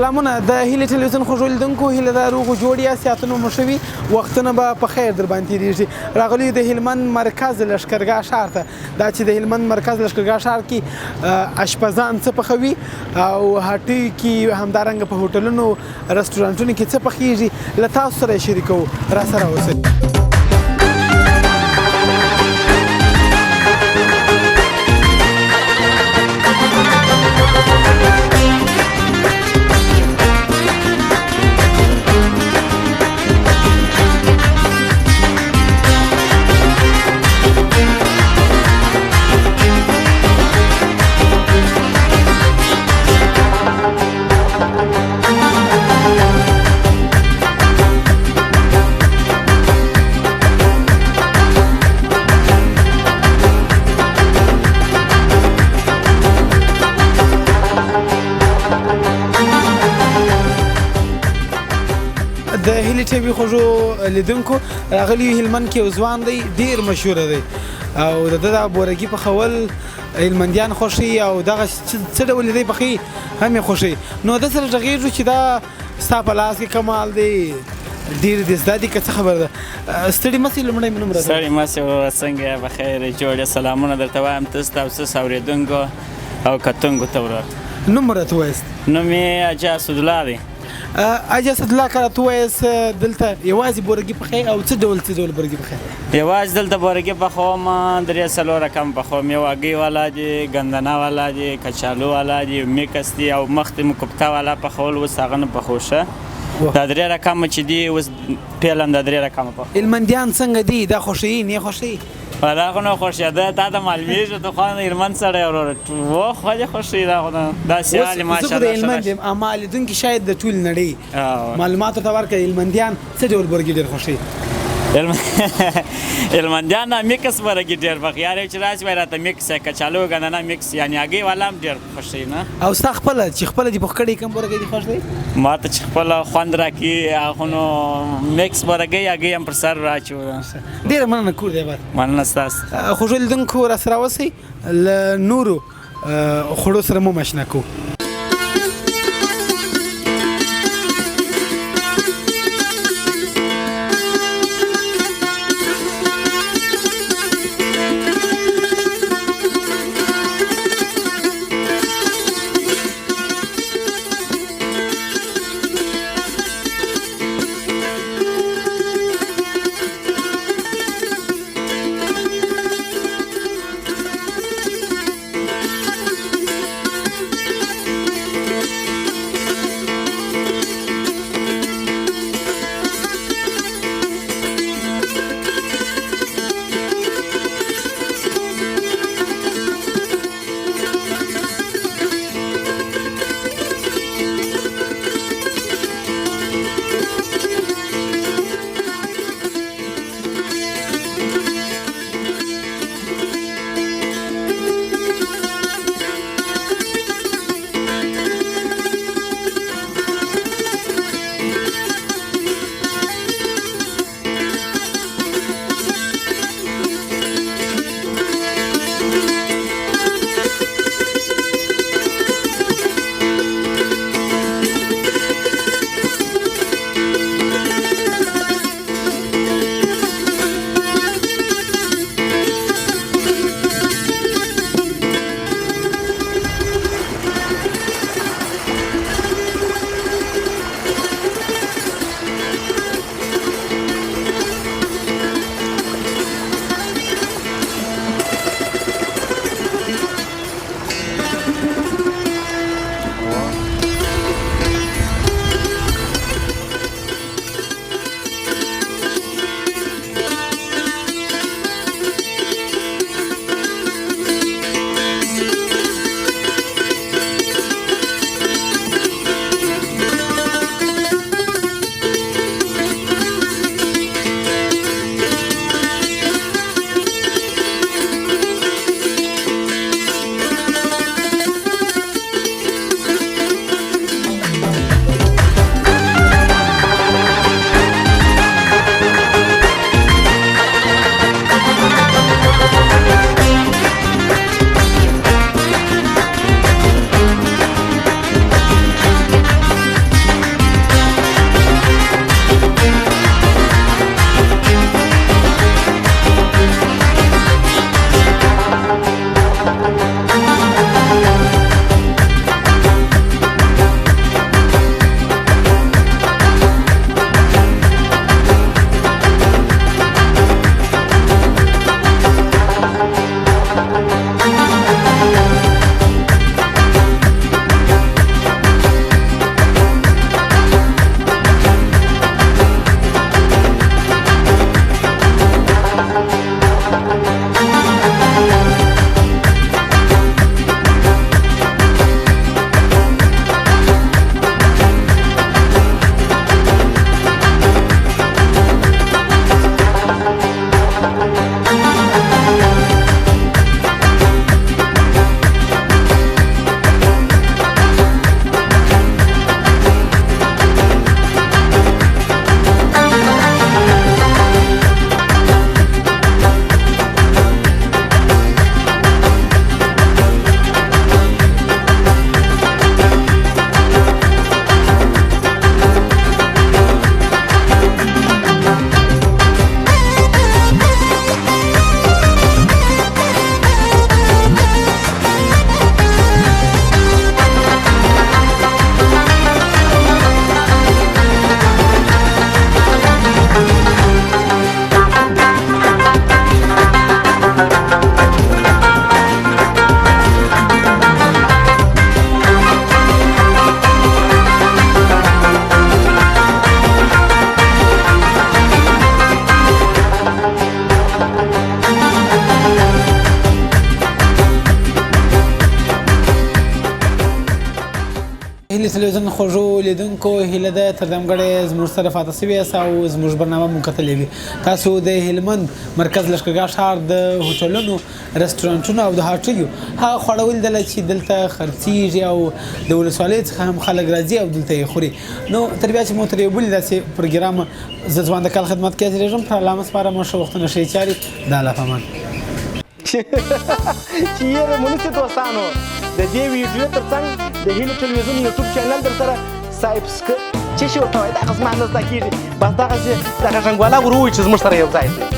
سلامونه د هیلې ټلویزیون خوږو لیدونکو هیله ده روغ جوړ یاست ساعتونه مو ښه وي وختونه به په خیر در باندې تېرېږي راغلیو د هلمند مرکز لښکرګاه ښار ته دا چې د هلمند مرکز لښکرګاه ښار کې اشپزان څه پخوي او هټیو کې همدارنګه په هوټلونو رستورانټونو کې څه پخیږي له تاسو سره یې شریکوو راسره اوسئ. د هیلې ټي وي خوږو لیدونکو راغلیو هلمند کې یو ځوان دی ډېر مشهوره دی او د ده دا بورګي پخول هلمندیان خوښوي او دغه څه ډول دی پخوي هم یې خوښوي نو ده سره غږېږو چې دا ستا په لاس کې کمال دی ډېر دې زده دي که څه خبره ده ستړي مه سئ لومړی مې نوم راته ستړي مه سئ څنګه یې بخیر جوړ یې سلامونه درته وایم ته ستاسو اورېدونکو او کتونکو ته ورور نوم مو راته ووایاست نوم یې حاجي اسدالله دی حاجي اسدالله که راته ووایاست دلته یوازې بورګي پخوئ او څه ډول بورګي پخوئ یوازې دلته بورګي پخوم درې څلور رقم پخوم یو هګۍ والا دي ګندنه والا دي کچالو والا دي میکس دي او مخکې مو کوفته والا پخول اوس هغه نه پخو شه دا درې رقمه چې دي اوس فعلا دا درې رقمه پخو هلمندیان څنګه دي دا خوښوي نه یې خوښوي دا خو نه خوښېده تا ته معلومېږي ته خو هلمند سړی وروره خو دې خوښوي دا خو داسې حال زه خو د هلمند یم اما لیدونکي شاید د ټول نړۍ معلومات ورته ورکړه هلمندیان څه ډول بورګي ډېر خوښوي هلمندیان میکس بورګي ډېر پخوي یار یو چې راشي وایي راته میکس کچالو ګندنه میکس یعنې هګۍ والا هم ډېر خوښوي نه او ستا خپله چې خپله دې پخ کړی کوم بورګی دې خوښ دی ما ته چې خپله خوند راکړي هغه نو میکس بورګۍ هګۍ هم پر سر راچوو ډېره مننه کور دی آباد مننه ستاسو خوږو لیدونکو راسره اوسئ له نورو خوړو سره مو اشنا کوو هیلې تلویزیون خوږو لیدونکو هیله ده تر ځانګړې زموږ سره پاتې سوي یاست او زموږ برنامه مو کتلې وي. تاسو د هلمند مرکز لښکرګاه ښار د هوټلونو رستورانټونو او د هاټلیو هغه خواړه ولیدله چې دلته خرڅېږي او د ولسوالۍ څخه هم خلک راځي او دلته یې خوري. نو تر بیا چې مو تر یو بلې داسې پروګرام زه ځوان د کال خدمت کې حاضرېږم. پر الله مو سپارم ښه وختونه ښې چارې. د الله په امان. چې یې مونږ دوستانو د دې ویډیو ترڅنګ د هیلو ټلویزیون یوټیوب چینل در سره سابسکرایب چې شي ورته وایي دغه زما نه زده کېږي بس دغسې دغه ژنګواله ور ووایي چې زموږ سره یو ځای شي.